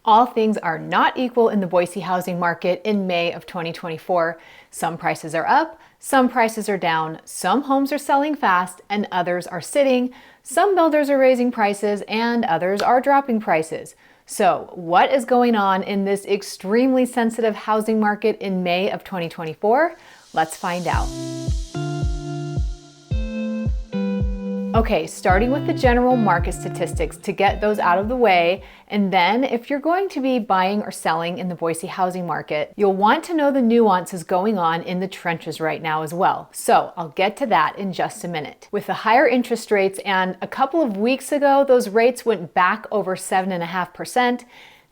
All things are not equal in the Boise housing market in May of 2024. Some prices are up, some prices are down, some homes are selling fast and others are sitting. Some builders are raising prices and others are dropping prices. So, what is going on in this extremely sensitive housing market in May of 2024? Let's find out. Okay, starting with the general market statistics to get those out of the way, and then if you're going to be buying or selling in the Boise housing market, you'll want to know the nuances going on in the trenches right now as well. So I'll get to that in just a minute. With the higher interest rates, and a couple of weeks ago, those rates went back over 7.5%.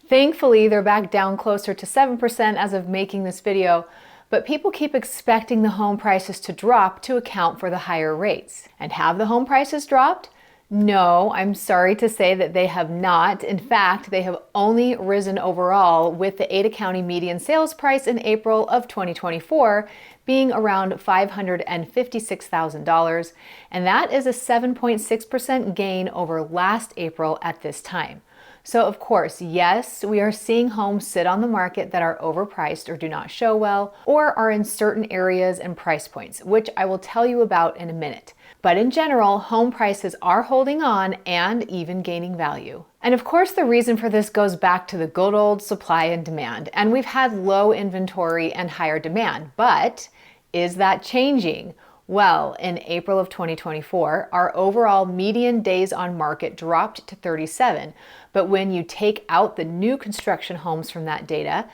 Thankfully, they're back down closer to 7% as of making this video. But people keep expecting the home prices to drop to account for the higher rates. And have the home prices dropped? No, I'm sorry to say that they have not. In fact, they have only risen overall, with the Ada County median sales price in April of 2024 being around $556,000, and that is a 7.6% gain over last April at this time. So of course, yes, we are seeing homes sit on the market that are overpriced or do not show well, or are in certain areas and price points, which I will tell you about in a minute. But in general, home prices are holding on and even gaining value. And of course, the reason for this goes back to the good old supply and demand. And we've had low inventory and higher demand, but is that changing? Well, in April of 2024, our overall median days on market dropped to 37. But when you take out the new construction homes from that data,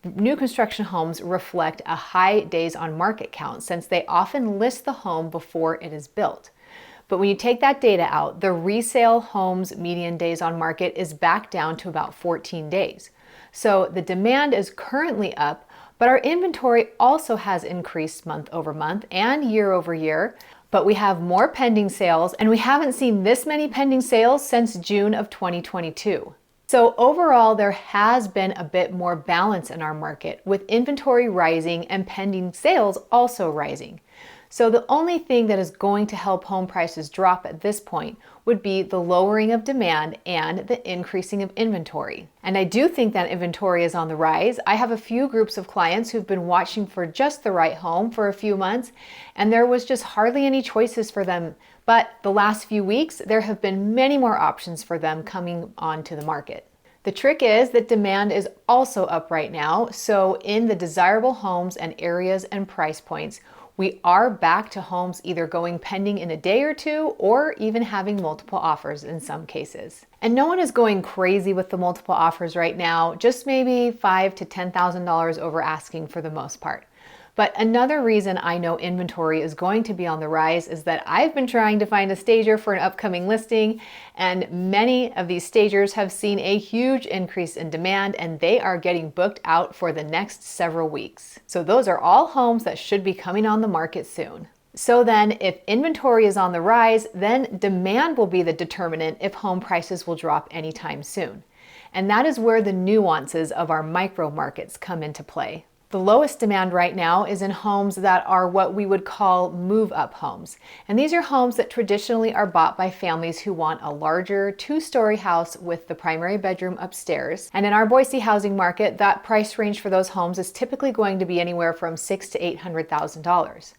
new construction homes reflect a high days on market count since they often list the home before it is built. But when you take that data out, the resale homes median days on market is back down to about 14 days. So the demand is currently up, but our inventory also has increased month over month and year over year. But we have more pending sales, and we haven't seen this many pending sales since June of 2022. So overall, there has been a bit more balance in our market, with inventory rising and pending sales also rising. So the only thing that is going to help home prices drop at this point would be the lowering of demand and the increasing of inventory. And I do think that inventory is on the rise. I have a few groups of clients who've been watching for just the right home for a few months, and there was just hardly any choices for them. But the last few weeks, there have been many more options for them coming onto the market. The trick is that demand is also up right now. So in the desirable homes and areas and price points, we are back to homes either going pending in a day or two, or even having multiple offers in some cases. And no one is going crazy with the multiple offers right now, just maybe $5,000 to $10,000 over asking for the most part. But another reason I know inventory is going to be on the rise is that I've been trying to find a stager for an upcoming listing, and many of these stagers have seen a huge increase in demand, and they are getting booked out for the next several weeks. So those are all homes that should be coming on the market soon. So then, if inventory is on the rise, then demand will be the determinant if home prices will drop anytime soon. And that is where the nuances of our micro markets come into play. The lowest demand right now is in homes that are what we would call move-up homes. And these are homes that traditionally are bought by families who want a larger two-story house with the primary bedroom upstairs. And in our Boise housing market, that price range for those homes is typically going to be anywhere from $600,000 to $800,000.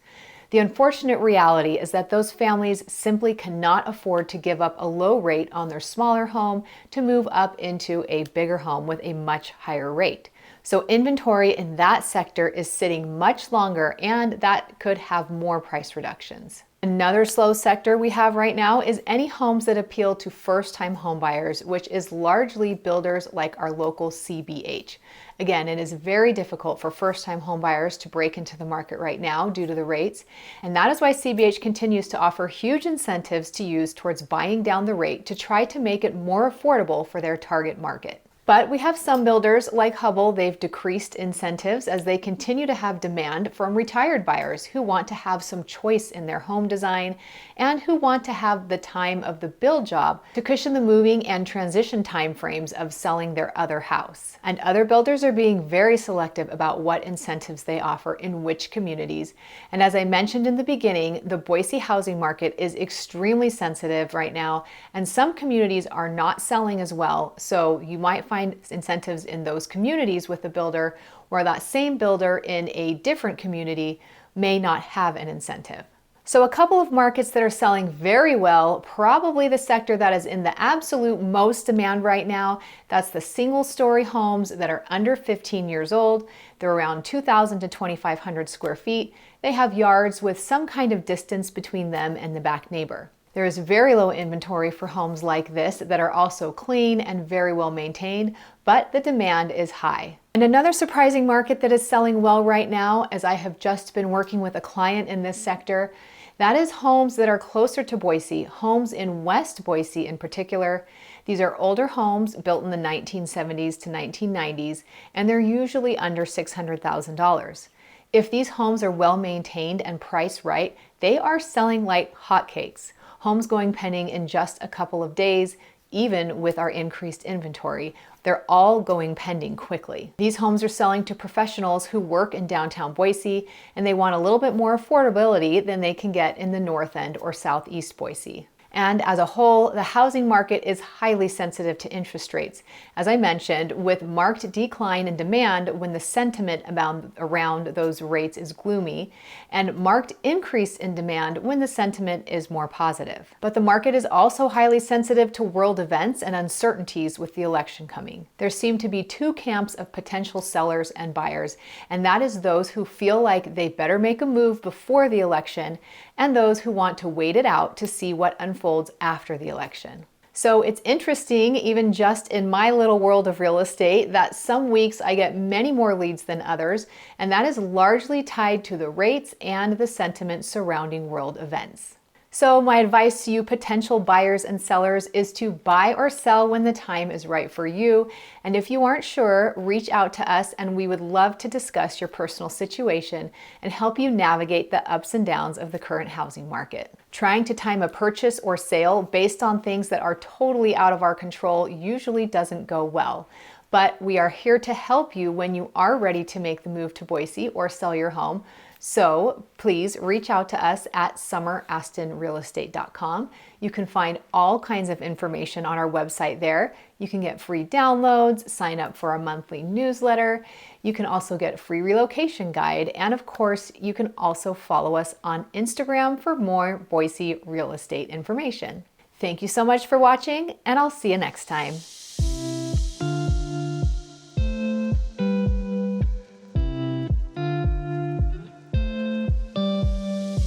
The unfortunate reality is that those families simply cannot afford to give up a low rate on their smaller home to move up into a bigger home with a much higher rate. So inventory in that sector is sitting much longer, and that could have more price reductions. Another slow sector we have right now is any homes that appeal to first-time homebuyers, which is largely builders like our local CBH. Again, it is very difficult for first-time homebuyers to break into the market right now due to the rates, and that is why CBH continues to offer huge incentives to use towards buying down the rate to try to make it more affordable for their target market. But we have some builders like Hubble, they've decreased incentives as they continue to have demand from retired buyers who want to have some choice in their home design and who want to have the time of the build job to cushion the moving and transition timeframes of selling their other house. And other builders are being very selective about what incentives they offer in which communities. And as I mentioned in the beginning, the Boise housing market is extremely sensitive right now, and some communities are not selling as well, so you might find find incentives in those communities with the builder, where that same builder in a different community may not have an incentive. So a couple of markets that are selling very well, probably the sector that is in the absolute most demand right now, that's the single-story homes that are under 15 years old. They're around 2,000 to 2,500 square feet. They have yards with some kind of distance between them and the back neighbor. There is very low inventory for homes like this that are also clean and very well maintained, but the demand is high. And another surprising market that is selling well right now, as I have just been working with a client in this sector, that is homes that are closer to Boise, homes in West Boise in particular. These are older homes built in the 1970s to 1990s, and they're usually under $600,000. If these homes are well maintained and priced right, they are selling like hotcakes. Homes going pending in just a couple of days, even with our increased inventory. They're all going pending quickly. These homes are selling to professionals who work in downtown Boise, and they want a little bit more affordability than they can get in the North End or Southeast Boise. And as a whole, the housing market is highly sensitive to interest rates. As I mentioned, with marked decline in demand when the sentiment around those rates is gloomy, and marked increase in demand when the sentiment is more positive. But the market is also highly sensitive to world events and uncertainties with the election coming. There seem to be two camps of potential sellers and buyers, and that is those who feel like they better make a move before the election, and those who want to wait it out to see what unfolds after the election. So it's interesting, even just in my little world of real estate, that some weeks I get many more leads than others, and that is largely tied to the rates and the sentiment surrounding world events. So my advice to you potential buyers and sellers is to buy or sell when the time is right for you. And if you aren't sure, reach out to us and we would love to discuss your personal situation and help you navigate the ups and downs of the current housing market. Trying to time a purchase or sale based on things that are totally out of our control usually doesn't go well. But we are here to help you when you are ready to make the move to Boise or sell your home. So please reach out to us at summerastonrealestate.com. You can find all kinds of information on our website there. You can get free downloads, sign up for our monthly newsletter. You can also get a free relocation guide. And of course, you can also follow us on Instagram for more Boise real estate information. Thank you so much for watching, and I'll see you next time.